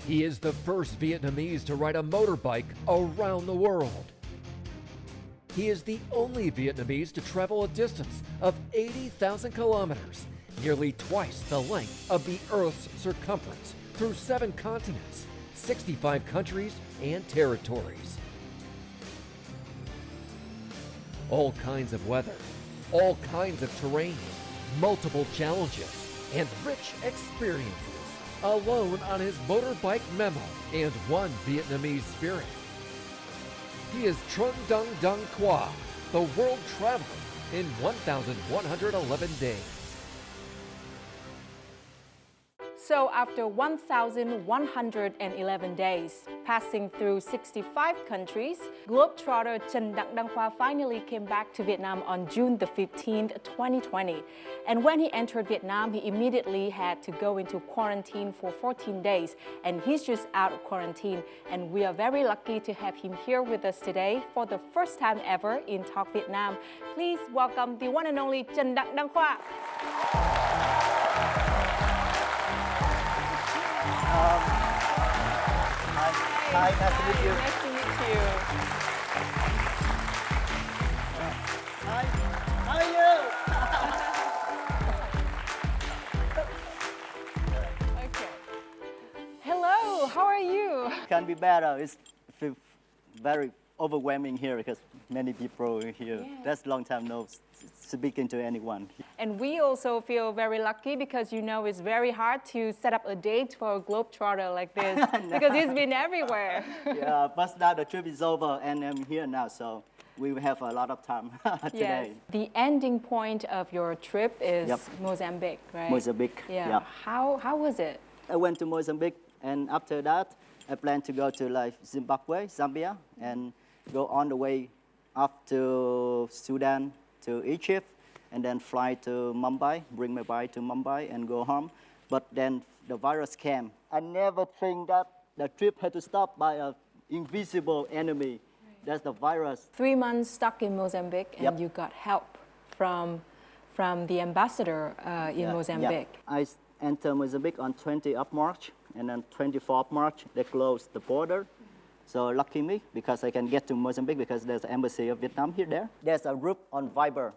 He is the first Vietnamese to ride a motorbike around the world. He is the only Vietnamese to travel a distance of 80,000 kilometers, nearly twice the length of the Earth's circumference, through 7 continents, 65 countries and territories. All kinds of weather, all kinds of terrain, multiple challenges, and rich experiences. Alone on his motorbike memo and one Vietnamese spirit. He is Trần Đặng Đăng Khoa, the world traveler in 1,111 days. So after 1,111 days, passing through 65 countries, Globetrotter Trần Đặng Đăng Khoa finally came back to Vietnam on June the 15th, 2020. And when he entered Vietnam, he immediately had to go into quarantine for 14 days. And he's just out of quarantine. And we are very lucky to have him here with us today for the first time ever in Talk Vietnam. Please welcome the one and only Trần Đặng Đăng Khoa. Hi, nice to meet you. Nice to meet you. Hi, how are you? Okay. Hello, how are you? Can be better. It's feel very overwhelming here because many people are here. Yeah. That's a long time no speaking to anyone. And we also feel very lucky because you know it's very hard to set up a date for a Globetrotter like this because he's been everywhere. Yeah, but now the trip is over and I'm here now, so we will have a lot of time today. Yes. The ending point of your trip is Yep. Mozambique, right? Mozambique. Yeah. Yeah. How was it? I went to Mozambique, and after that, I plan to go to like Zimbabwe, Zambia, and go on the way up to Sudan, to Egypt, and then fly to Mumbai, bring my bike to Mumbai and go home. But then the virus came. I never think that the trip had to stop by an invisible enemy. Right. That's the virus. 3 months stuck in Mozambique, and Yep. you got help from the ambassador in Mozambique. Yeah. I entered Mozambique on 20th of March, and then 24th March, they closed the border. So lucky me, because I can get to Mozambique because there's an embassy of Vietnam here there. There's a group on Viber,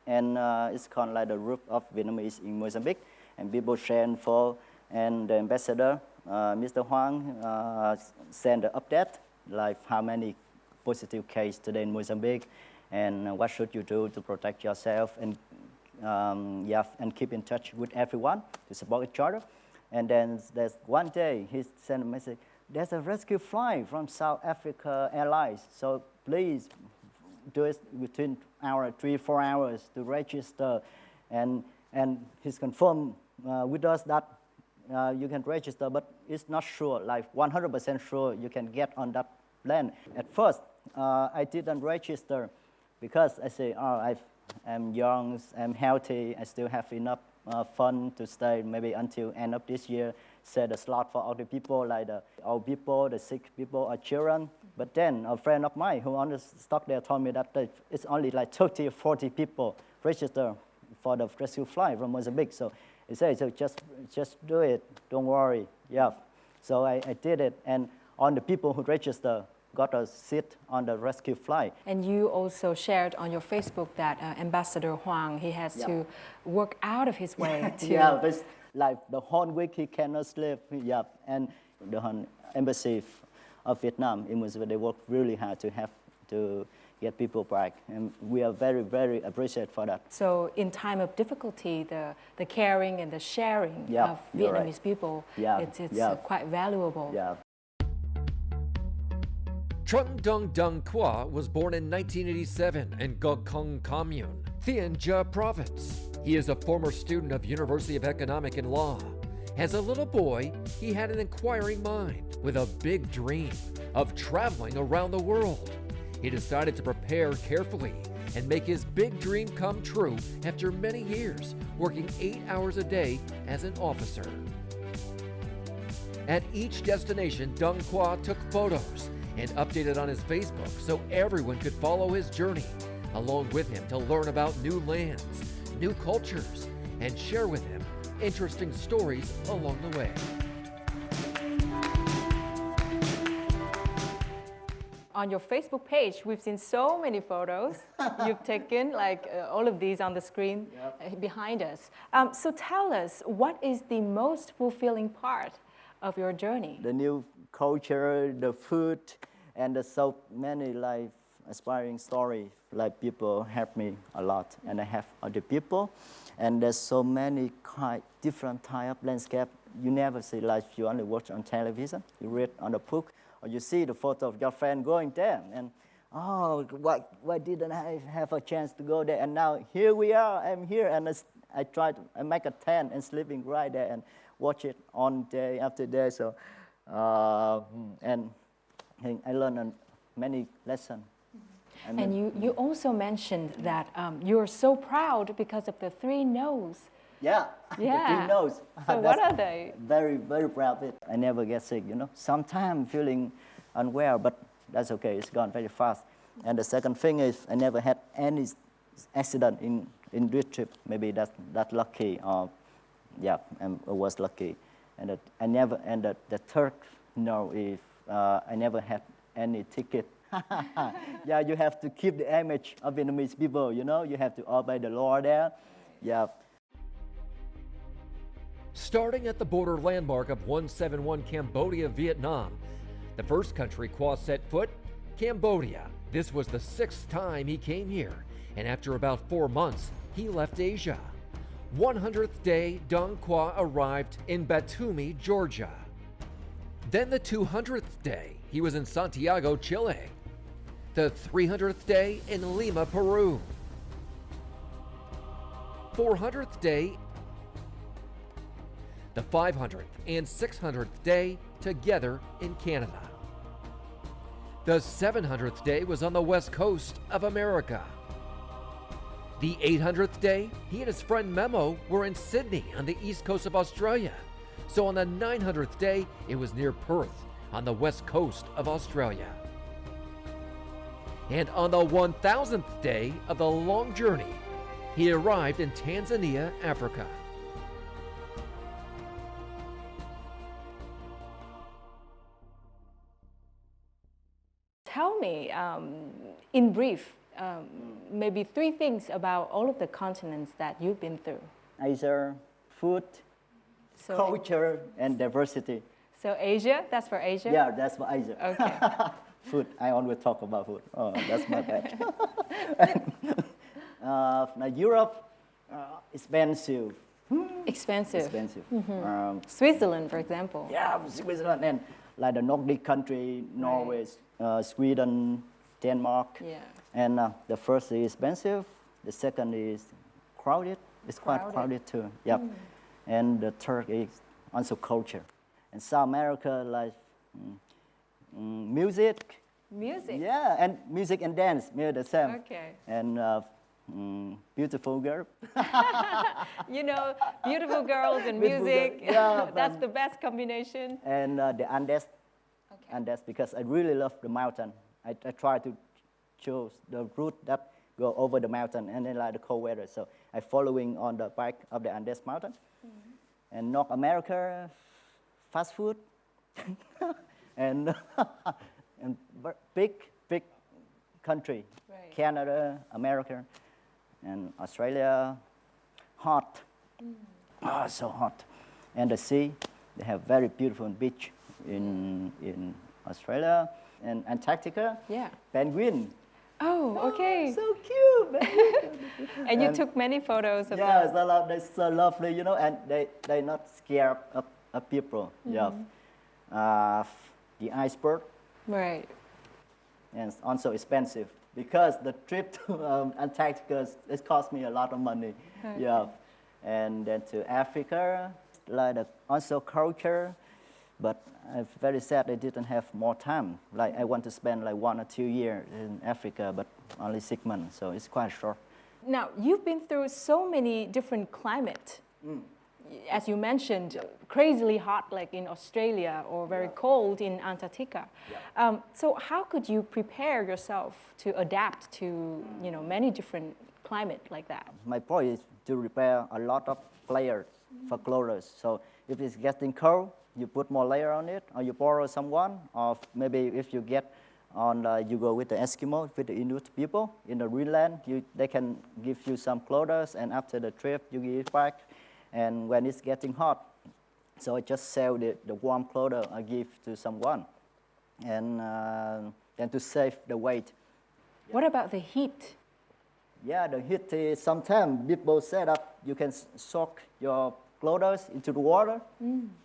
and it's called like the group of Vietnamese in Mozambique, and people share info, and the ambassador, Mr. Hoang, sent an update, like how many positive cases today in Mozambique, and what should you do to protect yourself, and and keep in touch with everyone to support each other. And then there's one day he sent a message, there's a rescue flight from South Africa Airlines, so please do it within 3-4 hours to register. And he's confirmed with us that you can register, but it's not sure, like 100% sure you can get on that plane. At first, I didn't register because I say, I'm young, I'm healthy, I still have enough fun to stay maybe until end of this year. Set a slot for all the people, like the old people, the sick people, or children. But then a friend of mine who owns the stock there told me that it's only like 30 or 40 people register for the rescue flight from Mozambique. So he said, so just do it, don't worry. Yeah. So I did it, and all the people who register got a seat on the rescue flight. And you also shared on your Facebook that Ambassador Hoang, he has to work out of his way to... Yeah, but like the whole week he cannot sleep. Yeah, and the whole embassy of Vietnam, they work really hard to get people back, and we are very, very appreciative for that. So in time of difficulty, the caring and the sharing of Vietnamese people, it's quite valuable. Yeah. Trần Đặng Đăng Khoa was born in 1987 in Go Công Commune, Thiên Gia Province. He is a former student of University of Economic and Law. As a little boy, he had an inquiring mind with a big dream of traveling around the world. He decided to prepare carefully and make his big dream come true after many years working 8 hours a day as an officer. At each destination, Đăng Khoa took photos and updated on his Facebook so everyone could follow his journey along with him to learn about new lands, new cultures, and share with him interesting stories along the way. On your Facebook page, we've seen so many photos you've taken, like all of these on the screen behind us. So tell us, what is the most fulfilling part of your journey? The new culture, the food, and there's so many life-inspiring stories. Like people help me a lot, and I have other people. And there's so many different type of landscape you never see, like you only watch on television, you read on a book, or you see the photo of your friend going there, and why didn't I have a chance to go there? And now here we are, I'm here, and I make a tent and sleeping right there and watch it on day after day. So, and I learned many lessons. And you also mentioned that you're so proud because of the 3 no's. Yeah, the 3 no's. So what are they? Very, very proud of it. I never get sick, you know. Sometimes feeling unwell, but that's okay. It's gone very fast. And the second thing is I never had any accident in this trip. Maybe that's lucky. Or yeah, I was lucky. And the third no is I never had any ticket. Yeah, you have to keep the image of Vietnamese people. You know, you have to obey the law there. Yeah. Starting at the border landmark of 171 Cambodia, Vietnam, the first country Khoa set foot, Cambodia. This was the 6th time he came here, and after about 4 months, he left Asia. 100th day, Đăng Khoa arrived in Batumi, Georgia. Then the 200th day, he was in Santiago, Chile. The 300th day in Lima, Peru. 400th day, the 500th and 600th day together in Canada. The 700th day was on the west coast of America. The 800th day, he and his friend Memo were in Sydney on the east coast of Australia. So on the 900th day, it was near Perth on the west coast of Australia. And on the 1000th day of the long journey, he arrived in Tanzania, Africa. Tell me, in brief, maybe 3 things about all of the continents that you've been through. Asia, food, culture, and diversity. So Asia, that's for Asia? Yeah, that's for Asia. Okay. Food, I always talk about food. Oh, that's my bad. Now Europe, expensive. Expensive. Expensive. Switzerland, for example. Yeah, Switzerland, and like the Nordic country, Norway, Sweden, Denmark. Yeah. And the first is expensive. The second is crowded. It's quite crowded too. Yep. And the third is also culture. And South America, like music. Music? Yeah, and music and dance, maybe the same. Okay. And beautiful girl. You know, beautiful girls and Beautiful music. girl. Yeah, That's the best combination. And the Andes. Okay. And that's because I really love the mountain. I try to choose the route that go over the mountain, and then like the cold weather. So I following on the bike of the Andes mountain. And North America, fast food, and big country, Right. Canada, America, and Australia, hot. Oh, so hot. And the sea, they have very beautiful beach in Australia. And Antarctica, Yeah. penguin. Oh, okay. So cute. And you took many photos of Yeah, them. they're so lovely, you know, and they're not scared of people. Yeah. The iceberg, Right. and it's also expensive because the trip to Antarctica, it cost me a lot of money. Okay. Yeah. And then to Africa, like also culture, but I'm very sad I didn't have more time. Like I want to spend like 1 or 2 years in Africa, but only 6 months, so it's quite short. Now, you've been through so many different climates. As you mentioned, crazily hot like in Australia or very cold in Antarctica. So how could you prepare yourself to adapt to, you know, many different climates like that? My point is to prepare a lot of layers for clothes. So if it's getting cold, you put more layer on it, or you borrow someone, or maybe if you get You go with the Eskimo, with the Inuit people in the Greenland. They can give you some clothes, and after the trip, you give it back. And when it's getting hot, so I just sell the warm clothes I give to someone, and to save the weight. What about the heat? Yeah, the heat is sometimes people say that you can soak your clothes into the water,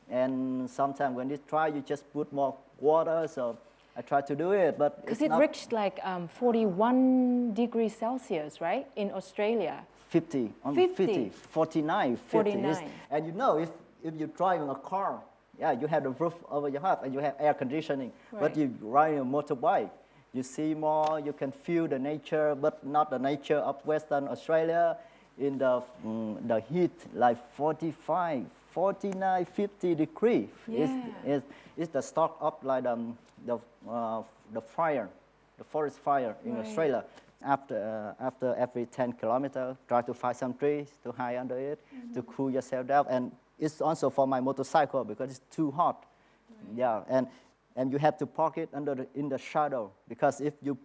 and sometimes when you try, you just put more water. So I try to do it, but because it reached like 41 degrees Celsius, right, in Australia. 50, 49, 50. And you know, if you drive in a car, yeah, you have the roof over your head and you have air conditioning. Right. But you ride a motorbike, you see more, you can feel the nature, but not the nature of Western Australia in the heat, like 45, 49, 50 degrees. Yeah. It's the start of like the fire, the forest fire in Australia. After every 10 kilometers, try to find some trees to hide under it, to cool yourself down. And it's also for my motorcycle because it's too hot. Right. Yeah, and you have to park it in the shadow, because if you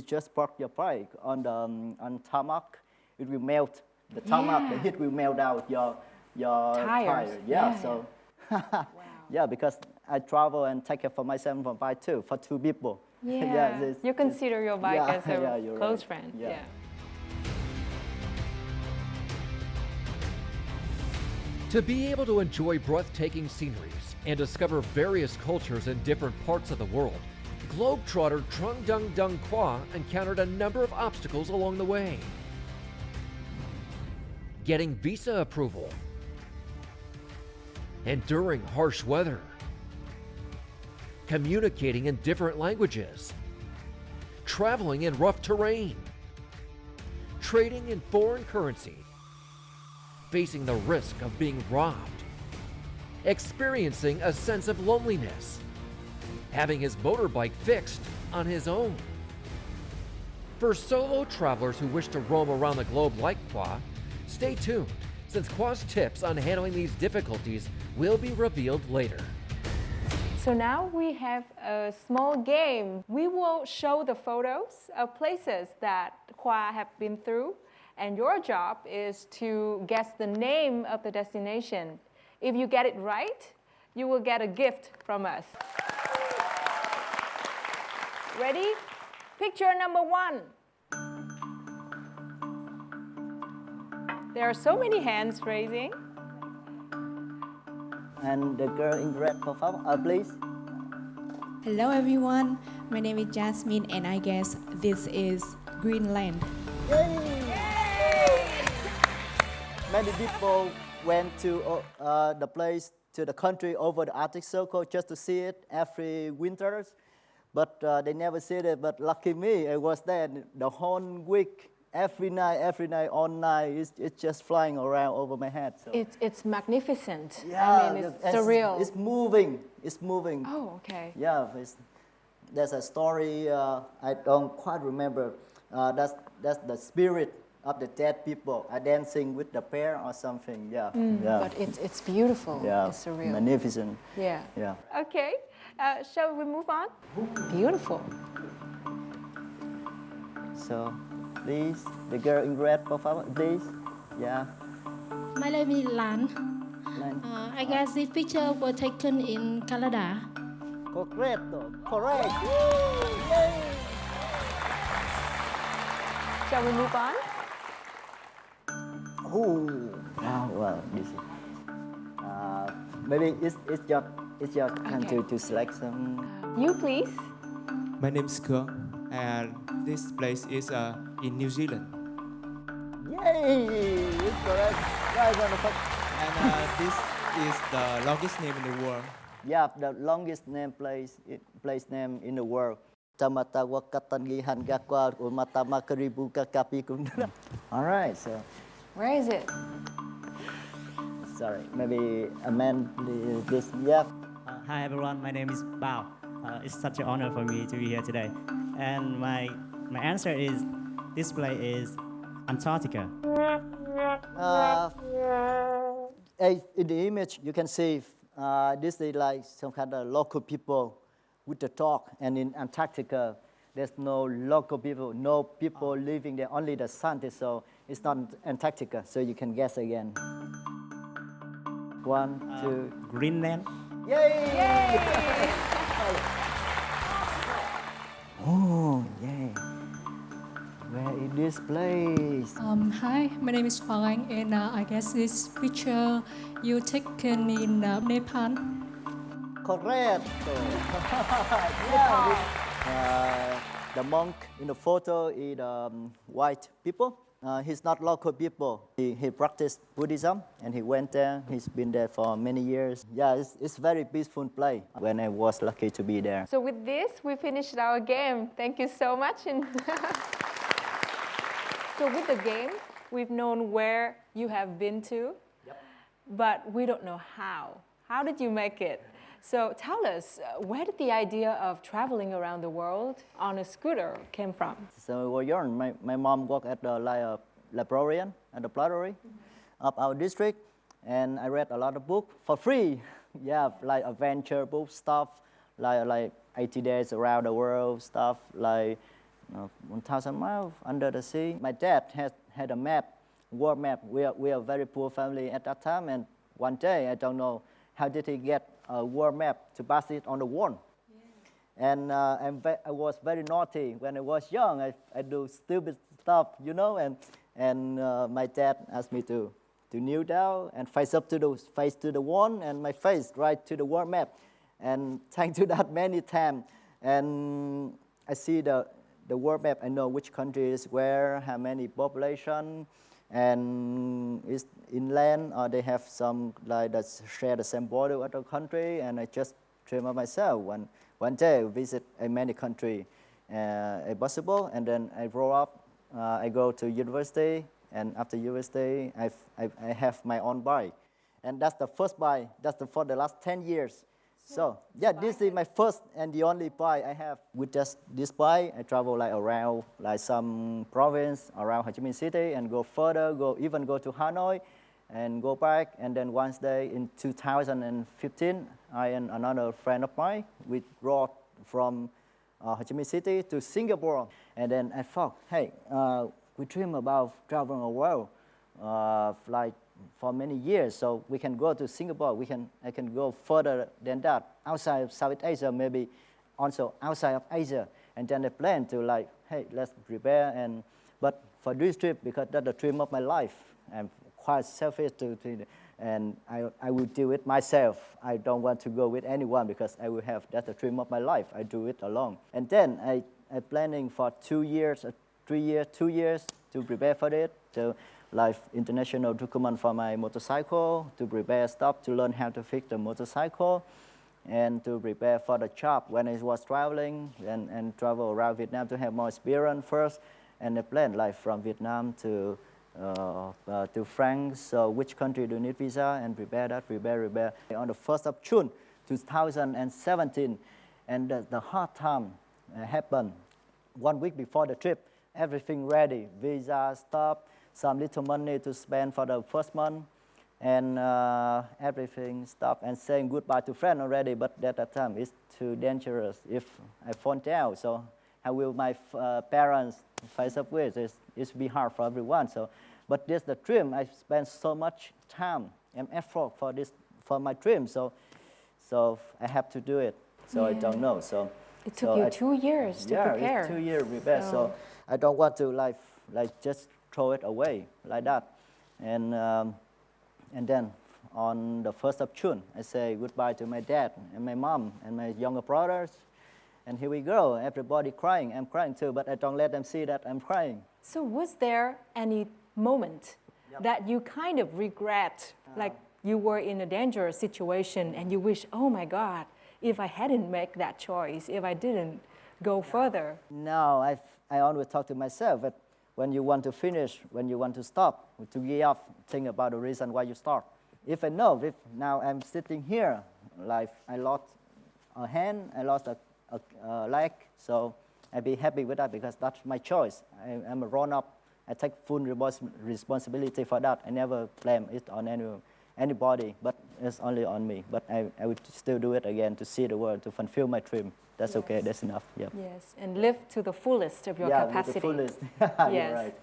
just park your bike on tarmac, it will melt. The tarmac, the heat will melt out your tire. Yeah. So wow. Yeah, because I travel and take care for myself and for bike too, for two people. Yeah, you consider your bike as a close friend. To be able to enjoy breathtaking sceneries and discover various cultures in different parts of the world, globetrotter Trần Đặng Đăng Khoa encountered a number of obstacles along the way. Getting visa approval, enduring harsh weather, communicating in different languages, traveling in rough terrain, trading in foreign currency, facing the risk of being robbed, experiencing a sense of loneliness, having his motorbike fixed on his own. For solo travelers who wish to roam around the globe like Khoa, stay tuned, since Khoa's tips on handling these difficulties will be revealed later. So now we have a small game. We will show the photos of places that Khoa have been through, and your job is to guess the name of the destination. If you get it right, you will get a gift from us. Ready? Picture number 1. There are so many hands raising. And the girl in red, please. Hello everyone, my name is Jasmine and I guess this is Greenland. Yay! Many people went to the country over the Arctic Circle just to see it every winter, but they never see it. But lucky me, I was there the whole week. Every night, all night, it's just flying around over my head. So. It's magnificent. Yeah, I mean, it's surreal. It's moving. Oh, okay. Yeah, there's a story I don't quite remember. That's the spirit of the dead people are dancing with the pair or something. Yeah, But it's beautiful. Yeah, it's surreal. Magnificent. Yeah. Okay. Shall we move on? Beautiful. So. Please, the girl in red, please. Yeah. My name is Lan. I guess this picture was taken in Canada. Correct. Yay! Shall we move on? Well, this is. Maybe it's your time to select some. You please. My name is Khương, and this place is in New Zealand. Yay! It's correct. Right on the top. And this is the longest name in the world. Yeah, the longest name place name in the world. All right, so. Where is it? Sorry, maybe a man this. Yeah. Hi everyone, my name is Bao. It's such an honor for me to be here today. And my answer is, this place is Antarctica. In the image, you can see this is like some kind of local people with the dog. And in Antarctica, there's no local people, no people living there, only the scientists, so it's not Antarctica, so you can guess again. 1, 2. Greenland. Yay! Oh, yay. Where is this place? Hi, my name is Quang, and I guess this picture you taken in Nepal. Correct. Yeah. The monk in the photo is white people. He's not local people. He practiced Buddhism and he went there. He's been there for many years. Yeah, it's very peaceful place when I was lucky to be there. So with this, we finished our game. Thank you so much. So with the game, we've known where you have been to, but we don't know how. How did you make it? So tell us, where did the idea of traveling around the world on a scooter came from? So we were young. My mom worked at the librarian at the library of our district, and I read a lot of books for free. Yeah, like adventure book stuff, like 80 days around the world stuff, like 1,000 miles under the sea. My dad had a map, world map. We are a very poor family at that time, and one day, I don't know, how did he get a world map to pass it on the wall? Yeah. And I was very naughty when I was young. I do stupid stuff, you know. And my dad asked me to kneel down and face to the wall, and my face right to the world map. And thanks to that many times, and I see the world map. I know which country is where, how many population. And it's inland, or they have some like that share the same border with the country, and I just dream of myself one day visit a many country, possible, and then I grow up. I go to university, and after university, I have my own bike, and that's the first bike. That's for the last 10 years. So yeah, this is my first and the only bike I have. With just this bike, I travel like around like some province around Ho Chi Minh City and go further, even go to Hanoi and go back. And then one day in 2015, I and another friend of mine, we rode from Ho Chi Minh City to Singapore. And then I thought, hey, we dream about traveling the world like for many years, so we can go to Singapore. I can go further than that, outside of Southeast Asia, maybe also outside of Asia. And then I plan to like, hey, let's prepare. But for this trip, because that's the dream of my life, I'm quite selfish and I will do it myself. I don't want to go with anyone because I will have that's the dream of my life. I do it alone. And then I planning for 2 years, 3 years, 2 years to prepare for it. So like international document for my motorcycle, to prepare stuff, to learn how to fix the motorcycle, and to prepare for the job when I was traveling and travel around Vietnam to have more experience first. And I plan like from Vietnam to France. So which country do you need visa, and prepare that, prepare. On the 1st of June 2017, and the hard time happened 1 week before the trip. Everything ready, visa, stuff, some little money to spend for the first month, and everything stopped, and saying goodbye to friends already, but at that time it's too dangerous if I fall down. So how will my parents face up with? It's be hard for everyone. So, but this the dream. I spent so much time and effort for my dream. So I have to do it. So I don't know. So it took you 2 years to prepare. Yeah, 2 years prepare. So I don't want to like just throw it away like that. And then on the 1st of June, I say goodbye to my dad and my mom and my younger brothers. And here we go, everybody crying. I'm crying too, but I don't let them see that I'm crying. So was there any moment that you kind of regret, like you were in a dangerous situation and you wish, oh my God, if I hadn't made that choice, if I didn't go further? No, I always talk to myself that when you want to finish, when you want to stop, to give up, think about the reason why you start. If I know, if now I'm sitting here, like I lost a hand, I lost a leg, so I'd be happy with that because that's my choice. I'm a grown-up. I take full responsibility for that. I never blame it on anybody, but it's only on me. But I would still do it again to see the world, to fulfill my dream. That's okay. That's enough. Yep. Yes, and live to the fullest of your Yeah, capacity. with the fullest. Yes. You're right.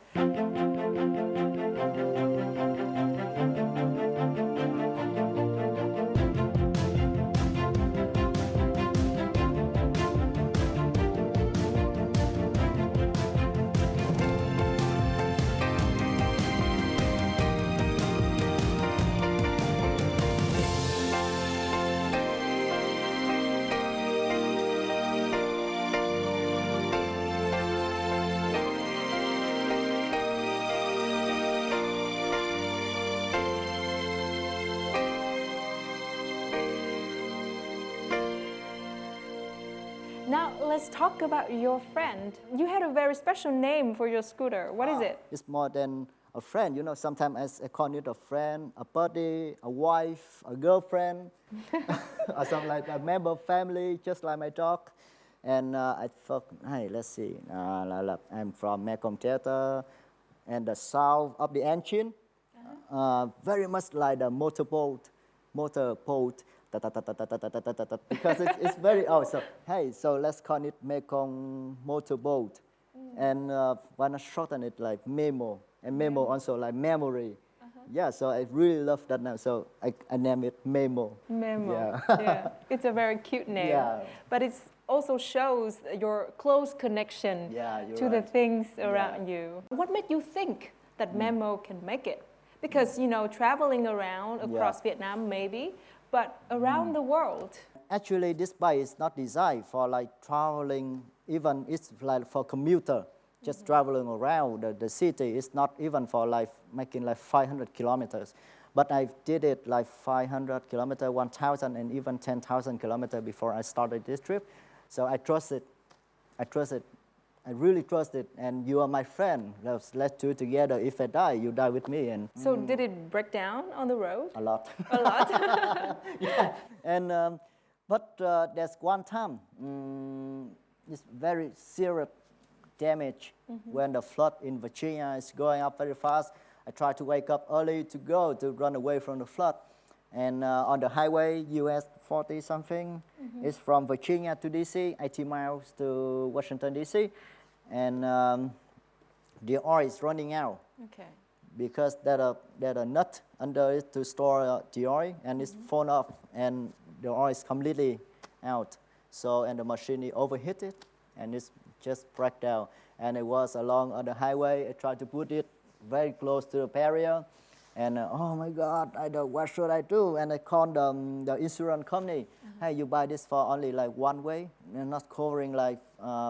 Now let's talk about your friend. You had a very special name for your scooter. What is it? It's more than a friend. You know, sometimes I call it a friend, a buddy, a wife, a girlfriend, or something like a member of family, just like my dog. And I thought, hey, let's see. I'm from Mekong Theater and the south of the engine, very much like the motorboat, because it's very old. So hey, so let's call it Mekong motorboat, and wanna shorten it like Memo, and Memo also like memory. Yeah, so I really love that name. So I name it Memo. Memo. Yeah. Yeah. It's a very cute name. Yeah. But it also shows your close connection Yeah, you're to the right. things around you. What made you think that Memo can make it? Because, you know, traveling around across Vietnam maybe, but around the world. Actually, this bike is not designed for like traveling, even it's like for commuter, just traveling around the city. It's not even for like making like 500 kilometers. But I did it like 500 kilometers, 1,000 and even 10,000 kilometers before I started this trip. So I trust it. I really trust it. And you are my friend. Let's do it together. If I die, you die with me. And So did it break down on the road? a lot. A lot? Yeah. And but there's one time, it's very serious damage when the flood in Virginia is going up very fast. I try to wake up early to run away from the flood. And on the highway, US 40 something, it's from Virginia to DC, 80 miles to Washington DC. And the oil is running out. Okay. Because there's a nut under it to store the oil, and it's fallen off, and the oil is completely out. So, and the machine overheated, and it's just broke down. And it was along on the highway. I tried to put it very close to the barrier, and oh my God, what should I do? And I called the insurance company. Hey, you buy this for only like one way, and not covering like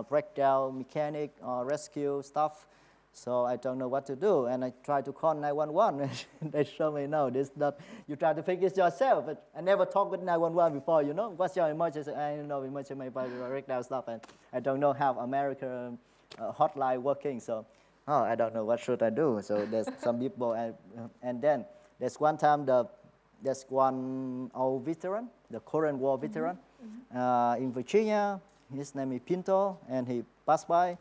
breakdown, mechanic, or rescue stuff. So I don't know what to do, and I tried to call 911, and they show me, no, this not, you try to fix it yourself, but I never talked with 911 before, you know, what's your emergency? I don't know, emergency, my breakdown stuff, and I don't know how American hotline working, so, I don't know, what should I do? So there's some people, and then there's one time, there's one old veteran, the Korean War veteran, in Virginia, his name is Pinto, and he passed by,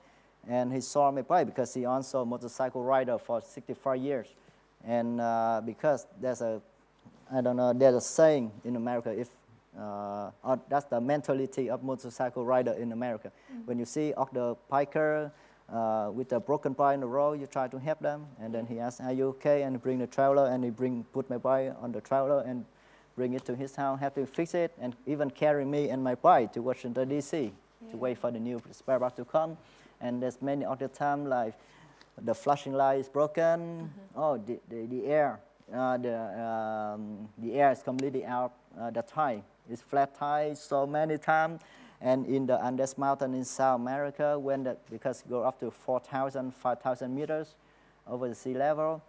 and he saw my bike because he also a motorcycle rider for 65 years. And because there's a saying in America, that's the mentality of motorcycle rider in America. When you see other biker with a broken bike in the road, you try to help them. And then he asks, are you okay? And he bring the trailer, and he put my bike on the trailer and bring it to his house, have to fix it, and even carry me and my bike to Washington, D.C. to wait for the new spare part to come. And there's many other times like the flashing light is broken. Oh, the air, the air is completely out. The tire is flat tire so many times. And in the Andes Mountain in South America, because it go up to 4,000, 5,000 meters over the sea level,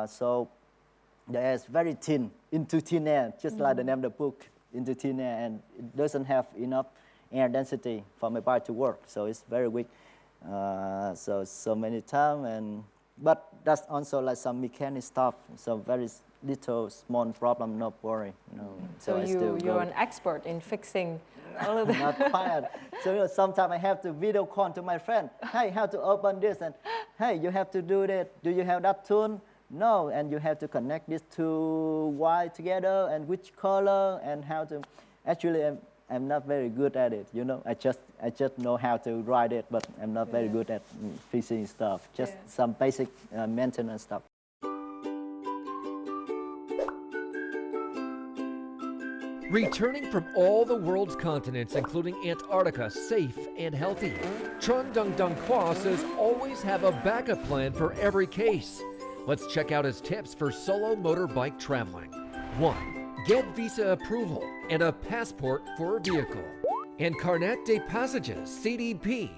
so the air is very thin, into thin air, just like the name of the book, into thin air, and it doesn't have enough air density for my bike to work, so it's very weak. So many times, but that's also like some mechanic stuff. So very little small problem, no worry. You know. So you're an expert in fixing all of that. Not quite. So you know, sometimes I have to video call to my friend. Hey, how to open this? And hey, you have to do that. Do you have that tool? No, and you have to connect these two wires together, and which color, and how to. Actually, I'm not very good at it, you know. I just know how to ride it, but I'm not very good at fixing stuff. Just some basic maintenance stuff. Returning from all the world's continents, including Antarctica, safe and healthy, Trần Đặng Khoa says always have a backup plan for every case. Let's check out his tips for solo motorbike traveling. 1. Get visa approval and a passport for a vehicle. And Carnet de Passages, CDP.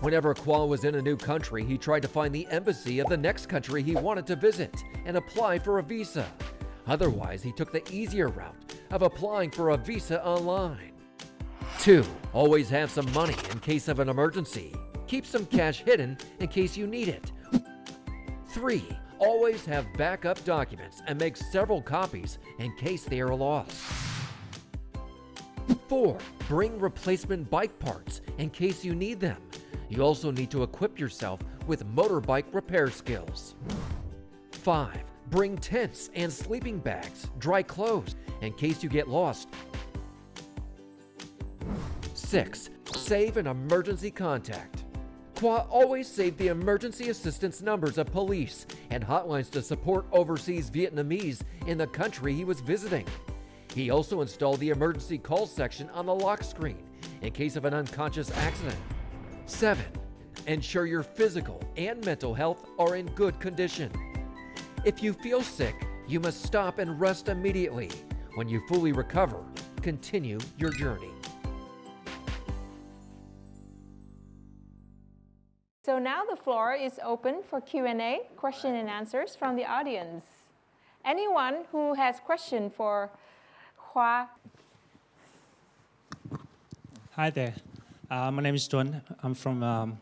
Whenever Khoa was in a new country, he tried to find the embassy of the next country he wanted to visit and apply for a visa. Otherwise, he took the easier route of applying for a visa online. 2. Always have some money in case of an emergency. Keep some cash hidden in case you need it. 3. Always have backup documents and make several copies in case they are lost. 4. Bring replacement bike parts in case you need them. You also need to equip yourself with motorbike repair skills. 5. Bring tents and sleeping bags, dry clothes, in case you get lost. 6. Save an emergency contact. Khoa always saved the emergency assistance numbers of police and hotlines to support overseas Vietnamese in the country he was visiting. He also installed the emergency call section on the lock screen in case of an unconscious accident. 7. Ensure your physical and mental health are in good condition. If you feel sick, you must stop and rest immediately. When you fully recover, continue your journey. So now the floor is open for Q&A, question and answers from the audience. Anyone who has question for Khoa? Hi there. My name is Tuấn. I'm from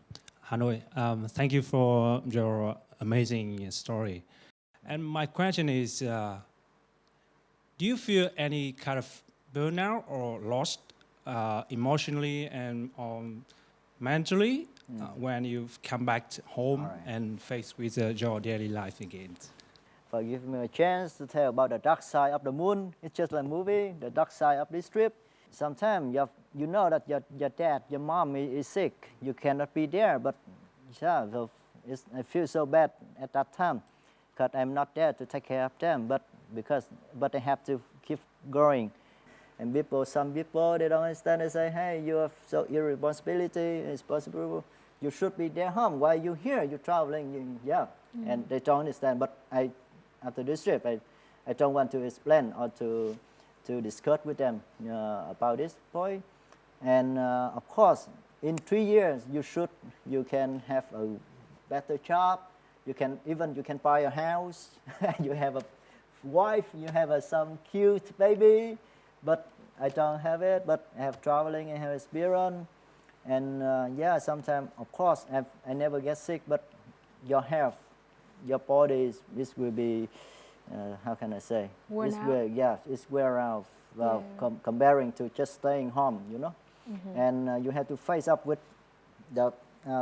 Hanoi. Thank you for your amazing story. And my question is, do you feel any kind of burnout or lost emotionally and mentally when you've come back home and faced with your daily life again? For giving me a chance to tell about the dark side of the moon. It's just like a movie, the dark side of this trip. Sometimes you know that your dad, your mom is sick. You cannot be there, but yeah, I feel so bad at that time because I'm not there to take care of them. But I have to keep going. And some people, they don't understand. They say, hey, you have so irresponsibility. It's possible. You should be there home. Why you here? You're traveling. And they don't understand. But after this trip, I don't want to explain or to discuss with them about this point. And of course, in 3 years, you can have a better job. You can buy a house. You have a wife. You have some cute baby. But I don't have it. But I have traveling. I have experience. And sometimes, of course, I never get sick. But your health, your body, this will be, how can I say? It's wear out. Comparing to just staying home, you know. Mm-hmm. And you have to face up with the.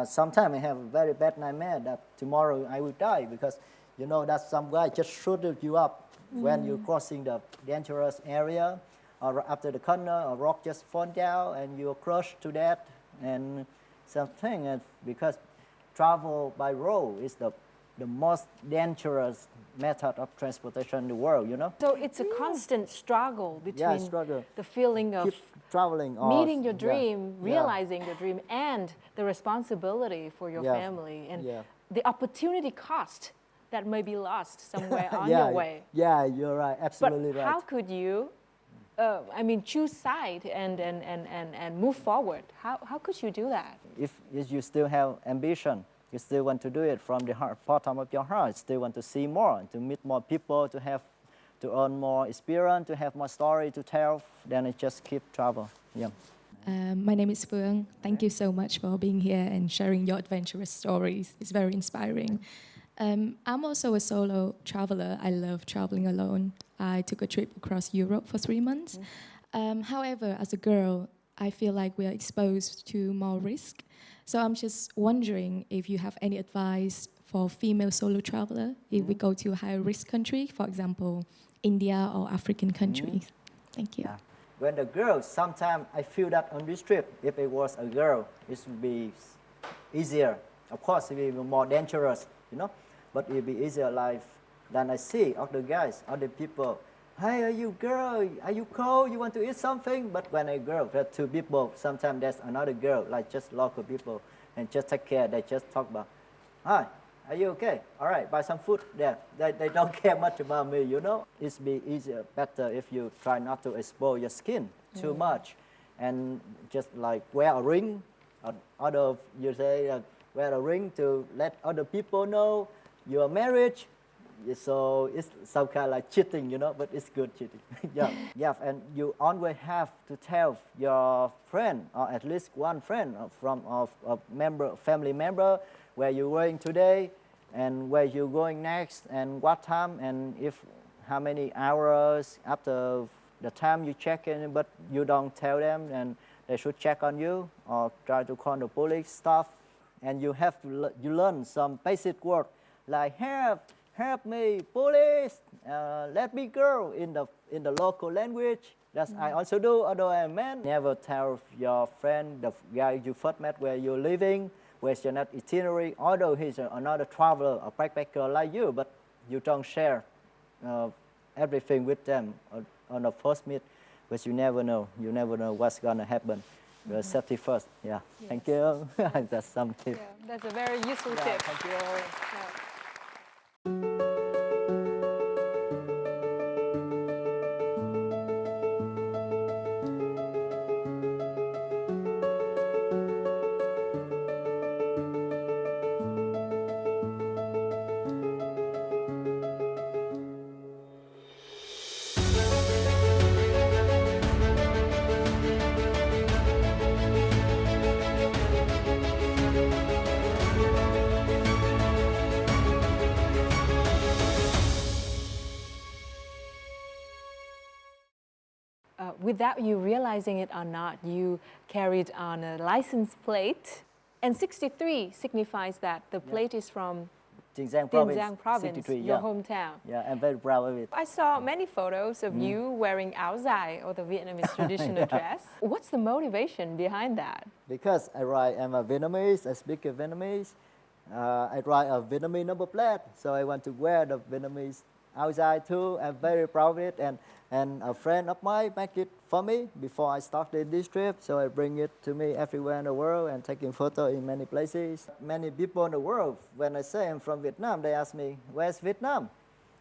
Sometimes I have a very bad nightmare that tomorrow I will die because you know that some guy just shooted you up when you're crossing the dangerous area, or after the corner, a rock just fall down and you're crushed to death, and something because travel by road is the most dangerous method of transportation in the world, you know. So it's a constant struggle between the feeling of keep traveling, meeting your dream, realizing your dream, and the responsibility for your family, and the opportunity cost that may be lost somewhere on your way. Yeah, you're right, absolutely but right. How could you, choose side and move forward? How could you do that? If you still have ambition, you still want to do it from the bottom of your heart. You still want to see more, to meet more people, to earn more experience, to have more story to tell. Then it just keep travel. Yeah. My name is Phương. Thank you so much for being here and sharing your adventurous stories. It's very inspiring. I'm also a solo traveler. I love traveling alone. I took a trip across Europe for 3 months. However, as a girl, I feel like we are exposed to more risk. So I'm just wondering if you have any advice for female solo traveler if we go to a high risk country, for example, India or African countries. Thank you. when the girl, sometimes I feel that on this trip, if it was a girl, it would be easier. Of course, it will be more dangerous, you know, but it will be easier life than I see other guys, other people. Hey, are you girl? Are you cold? You want to eat something? But when a girl, there are two people, sometimes there's another girl, like just local people, and just take care. They just talk about, hi, are you okay? All right, buy some food there. They don't care much about me, you know. It's be easier, better if you try not to expose your skin too much, and just like wear a ring, or other, you say, wear a ring to let other people know your marriage. So it's some kind of like cheating, you know, but it's good cheating. Yeah, and you always have to tell your friend, or at least one friend from a member, family member, where you're going today, and where you're going next, and what time, and if how many hours after the time you check in, but you don't tell them, and they should check on you or try to call the police stuff, and you have to you learn some basic word like help me, police, let me go in the local language. That's I also do, although I'm a man. Never tell your friend, the guy you first met, where you're living, where's your net itinerary, although he's another traveler, a backpacker like you, but you don't share everything with them on the first meet, because you never know what's gonna happen. Safety first, yeah. Yes. Thank you. That's some tip. Yeah, that's a very useful tip. Thank you. Yeah. Without you realizing it or not, you carried on a license plate. And 63 signifies that the plate is from Xinjiang province, 63, your hometown. Yeah, I'm very proud of it. I saw many photos of you wearing áo dài, or the Vietnamese traditional dress. What's the motivation behind that? Because I'm a Vietnamese, I speak Vietnamese. I ride a Vietnamese number plate, so I want to wear the Vietnamese áo dài too. I'm very proud of it, and a friend of mine make it for me before I started this trip, so I bring it to me everywhere in the world and taking photos in many places. Many people in the world, when I say I'm from Vietnam, they ask me, where's Vietnam?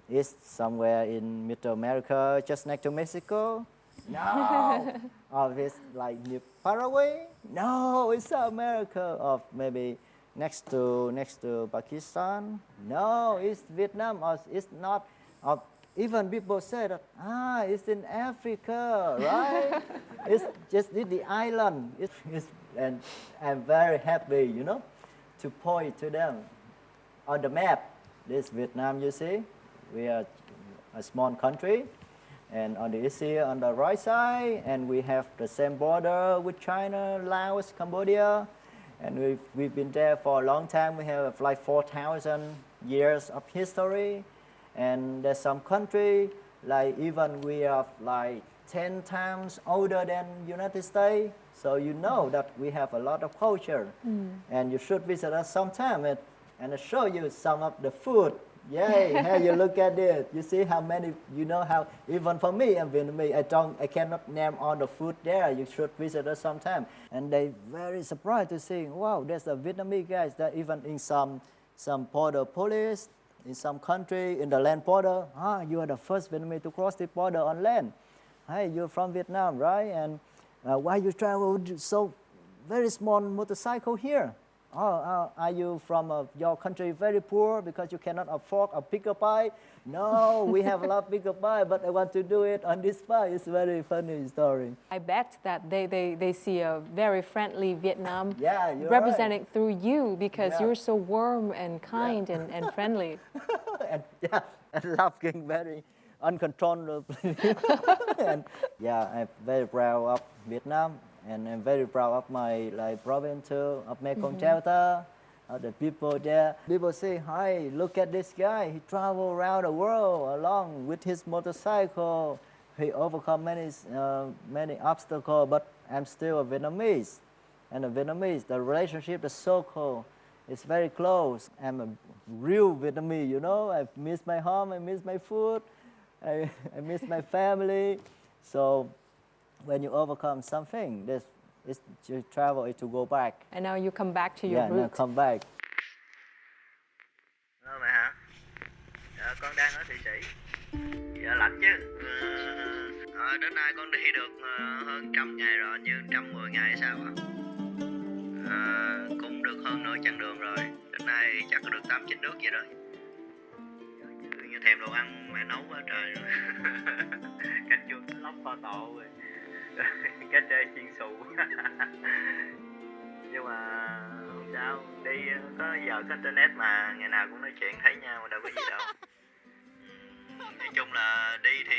It's somewhere in Middle America, just next to Mexico. No. Or it's like near Paraguay. No, it's South America. Or maybe next to Pakistan. No, it's Vietnam. Or it's not. Or even people say that, it's in Africa, right? It's just the island. And I'm very happy, you know, to point to them. On the map, this Vietnam, you see, we are a small country. And on the east here, on the right side, and we have the same border with China, Laos, Cambodia. And we've been there for a long time. We have like 4,000 years of history. And there's some country, like even we are like 10 times older than United States. So you know that we have a lot of culture. And you should visit us sometime and I'll show you some of the food. Yay, hey, you look at it. You see how many, you know how, even for me, I'm Vietnamese, I cannot name all the food there. You should visit us sometime. And they very surprised to see, wow, there's a Vietnamese guys that even in some border police, in some country, in the land border, you are the first Vietnamese to cross the border on land. Hey, you're from Vietnam, right? And why you travel with so very small motorcycle here? Are you from your country very poor because you cannot afford a bigger bike? No, we have a lot bigger bike, but I want to do it on this bike. It's a very funny story. I bet that they see a very friendly Vietnam represented right. through you, because you're so warm and kind and friendly. and laughing very uncontrollably. And I'm very proud of Vietnam. And I'm very proud of my province too, of Mekong Delta, of the people there. People say, hey, look at this guy. He traveled around the world along with his motorcycle. he overcome many obstacles, but I'm still a Vietnamese. And the Vietnamese, the relationship, the circle is very close. I'm a real Vietnamese, you know. I miss my home, I miss my food, I miss my family. So when you overcome something, it's to travel, is to go back. And now you come back to your Yeah, now root. come back. Mẹ hả? Dạ, con đang ở Thụy Sĩ. Dạ lạnh chứ. Đến nay con đi được hơn 100 ngày rồi, như 110 ngày hay sao ạ? Cũng được hơn nửa chặng đường rồi. Đến nay chắc có được 8-9 nước vậy đó. Như thèm đồ ăn mẹ nấu quá trời rồi. Canh chua lóc kho tộ rồi. Cá trê chiên xù. Nhưng mà không sao, đi có giờ có internet mà, ngày nào cũng nói chuyện thấy nhau mà đâu có gì đâu. Nói chung là đi thì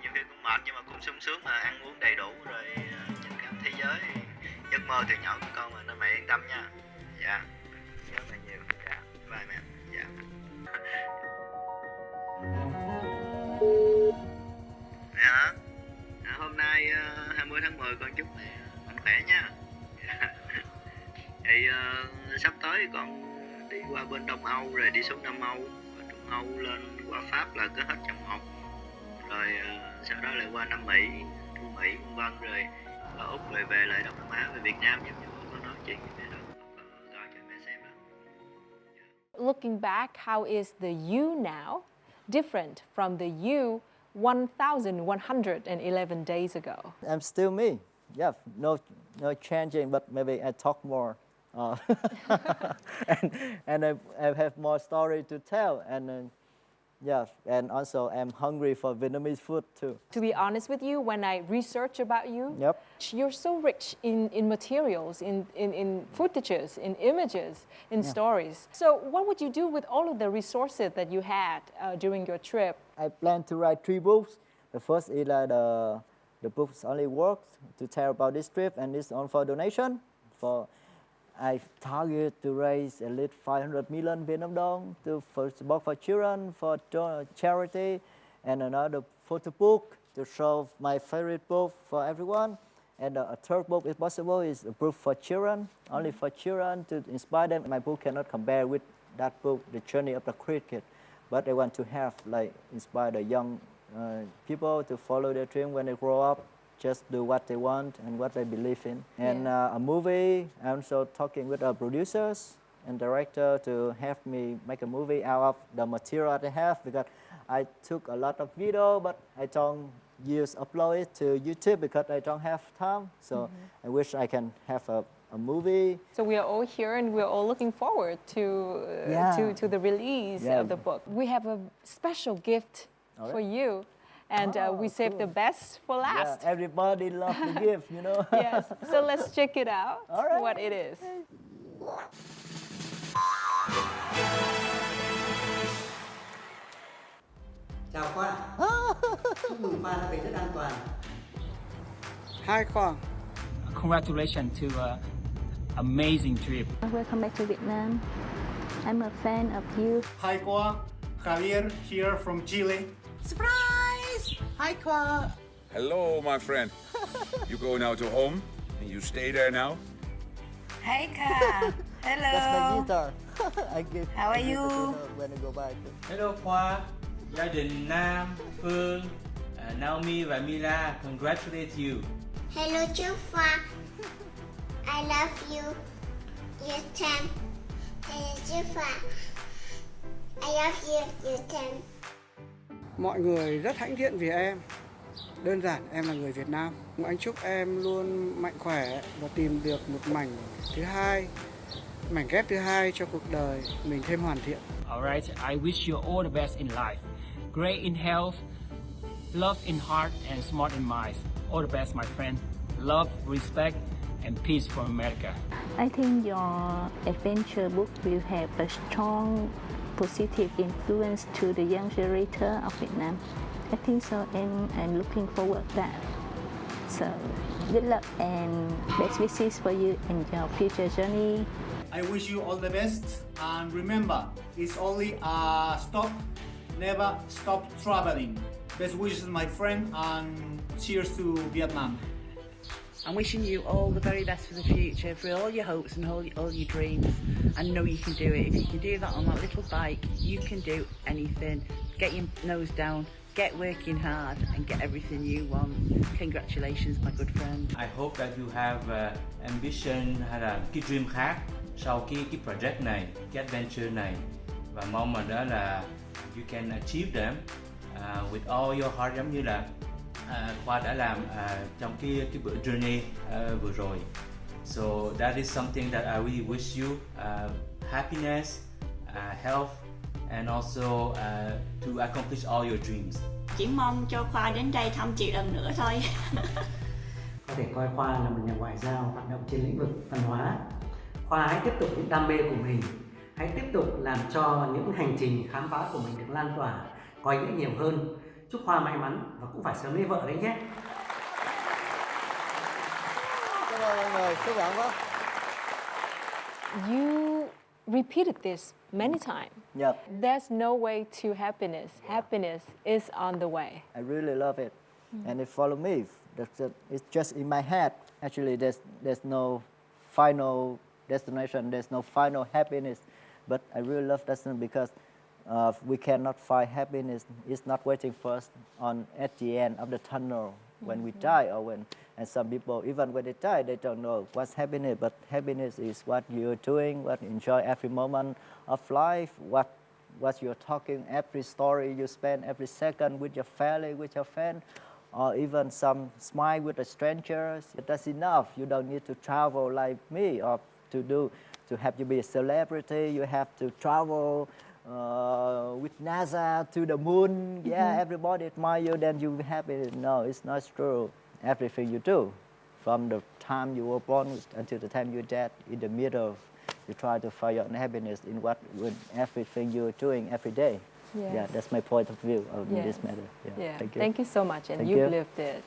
nhiều khi cũng mệt nhưng mà cũng sung sướng mà, ăn uống đầy đủ rồi nhìn khắp thế giới. Giấc mơ từ nhỏ của con mà, nên mẹ yên tâm nha. Dạ, nhớ mẹ nhiều. Dạ, bye mẹ. Dạ. Mẹ hả? Hôm nay 20 tháng 10 con chúc mẹ mạnh khỏe nha. Thì sắp tới con đi qua bên Đông Âu rồi đi xuống Nam Âu, Trung Âu lên qua Pháp là cứ hết trong một, rồi sau đó lại qua Nam Mỹ, Trung Mỹ vân vân, rồi qua Úc, rồi về lại Đông Nam Á, về Việt Nam, giống như con nói chuyện với mẹ đó, gọi cho mẹ xem đó. Looking back, how is the you now different from the you 1,111 days ago? I'm still me. Yeah, no changing, but maybe I talk more. And I have more story to tell, and yeah, and also I'm hungry for Vietnamese food too. To be honest with you, when I research about you, Yep. you're so rich in materials, in footages, in images, in stories. So what would you do with all of the resources that you had during your trip? I plan to write 3 books. The first is the books only works to tell about this trip, and it's on for donation. I target to raise at least 500 million Vietnam dong for support for children, for charity, and another photo book to show my favorite book for everyone. And a third book, if possible, is a book for children, only for children to inspire them. My book cannot compare with that book, The Journey of the Cricket, but I want to have inspire the young people to follow their dream when they grow up. Just do what they want and what they believe in. And a movie, I'm also talking with our producers and director to help me make a movie out of the material I have, because I took a lot of video, but I don't upload it to YouTube because I don't have time. So I wish I can have a movie. So we are all here and we're all looking forward to the release of the book. We have a special gift for you. And we saved the best for last. Yeah, everybody loves the gift, you know. Yes, so let's check it out, right. what it is. Chào Khoa. Chúc mừng Khoa đã về rất an toàn. Hi Khoa. Congratulations to an amazing trip. Welcome back to Vietnam. I'm a fan of you. Hi Khoa. Javier here from Chile. Surprise! Hi Khoa. Hello, my friend. You go now to home and you stay there now? Hey Kha. Hello. That's my guitar. How are you? When I go back. Hello Khoa, gia đình Nam, Phương, Naomi và Mila congratulate you. Hello chú Khoa. I love you. You too. Hello chú Khoa. I love you. You too. Mọi người rất hãnh diện vì em. Đơn giản em là người Việt Nam. Anh chúc em luôn mạnh khỏe và tìm được một mảnh ghép thứ hai cho cuộc đời mình thêm hoàn thiện. Alright, I wish you all the best in life. Great in health, love in heart and smart in mind. All the best, my friend. Love, respect and peace from America. I think your adventure book will have a strong positive influence to the young generation of Vietnam. I think so, and I'm looking forward to that. So, good luck and best wishes for you in your future journey. I wish you all the best, and remember, it's only a stop. Never stop traveling. Best wishes, my friend, and cheers to Vietnam. I'm wishing you all the very best for the future, for all your hopes and all your dreams. I know you can do it. If you can do that on that little bike, you can do anything. Get your nose down, get working hard, and get everything you want. Congratulations, my good friend. I hope that you have ambition hay là cái dream khác sau cái project này, cái adventure này, và mong mà đó là you can achieve them with all your heart, giống như là Khoa đã làm trong cái bữa journey vừa rồi. So that is something that I really wish you happiness, health, and also to accomplish all your dreams. Chỉ mong cho Khoa đến đây thăm chị lần nữa thôi. Có thể coi Khoa là một nhà ngoại giao hoạt động trên lĩnh vực văn hóa. Khoa hãy tiếp tục những đam mê của mình. Hãy tiếp tục làm cho những hành trình khám phá của mình được lan tỏa, có ý nghĩa nhiều hơn. Chúc Khoa may mắn và cũng phải sớm lấy vợ đấy nhé. Cảm ơn mọi người, các bạn quá. You repeated this many times. Yep. There's no way to happiness. Happiness is on the way. I really love it, and it follow me. It's just in my head. Actually, there's no final destination. There's no final happiness, but I really love that because we cannot find happiness. It's not waiting for us at the end of the tunnel when we die or when. And some people, even when they die, they don't know what's happiness. But happiness is what you're doing, what you enjoy every moment of life, what you're talking, every story you spend, every second with your family, with your friend, or even some smile with a stranger. That's enough. You don't need to travel like me or to have you be a celebrity. You have to travel with NASA to the moon. Yeah, everybody admire you, then you'll be happy. No, it's not true. Everything you do, from the time you were born until the time you're dead, in the middle, you try to find your happiness in everything you're doing every day. Yes. Yeah, that's my point of view of this matter. Yeah. Thank you. So much, and you've lived it.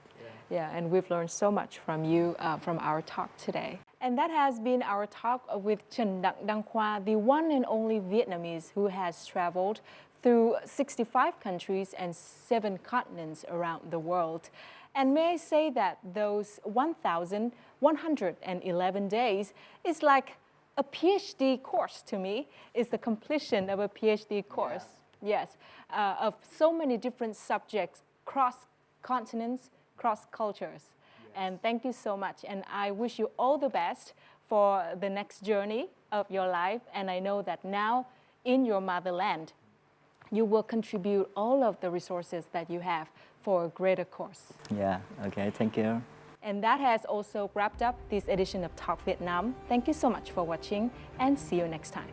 Yeah, and we've learned so much from you from our talk today. And that has been our talk with Trần Đặng Đăng Khoa, the one and only Vietnamese who has traveled through 65 countries and 7 continents around the world. And may I say that those 1,111 days is like a PhD course to me. It's the completion of a PhD course. Yes, of so many different subjects, cross continents, cross cultures. And thank you so much. And I wish you all the best for the next journey of your life. And I know that now in your motherland, you will contribute all of the resources that you have for a greater course. Yeah, okay, thank you. And that has also wrapped up this edition of Talk Vietnam. Thank you so much for watching and see you next time.